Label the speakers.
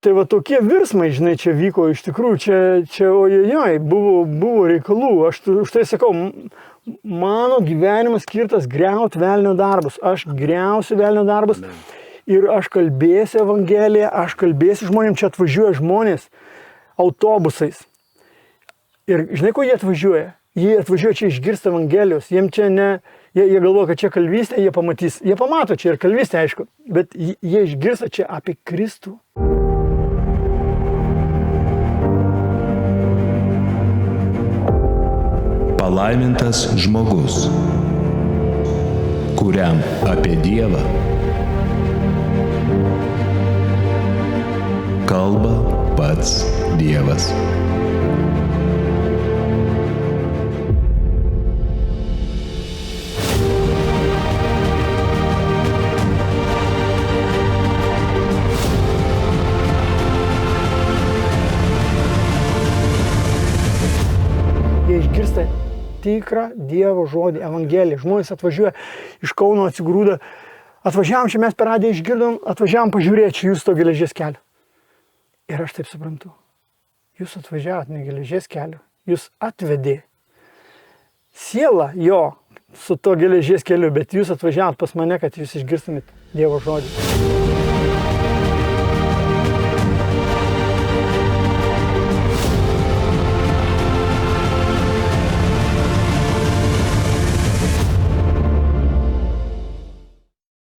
Speaker 1: Tai va tokie virsmai, žinai, čia vyko iš tikrųjų, čia ojojoj, buvo reikalų. Aš už tai sakau, mano gyvenimas skirtas griauti velnio darbus. Aš griausiu velnio darbus ir aš kalbėsiu evangeliją, aš kalbėsiu žmonėms, čia atvažiuoja žmonės autobusais. Ir žinai, ko jie atvažiuoja? Jie atvažiuoja čia išgirsti evangelijos, jiem čia ne... Jie galvoja, kad čia kalvystė, jie pamatys. Jie pamato čia ir kalvystė, aišku, bet jie išgirsta čia apie Kristų.
Speaker 2: Palaimintas žmogus, kuriam apie Dievą kalba pats Dievas.
Speaker 1: Jie išgirsta tikrą Dievo žodį, evangeliją. Žmonės atvažiuoja iš Kauno, atsigrūda. Atvažiavom čia, mes per radiją išgirdom, atvažiavom pažiūrėti čia jūs to geležies kelio. Ir aš taip suprantu, jūs atvažiavot ne geležies kelio, jūs atvedė sielą jo su to geležies keliu, bet jūs atvažiavot pas mane, kad jūs išgirstumėt Dievo žodį.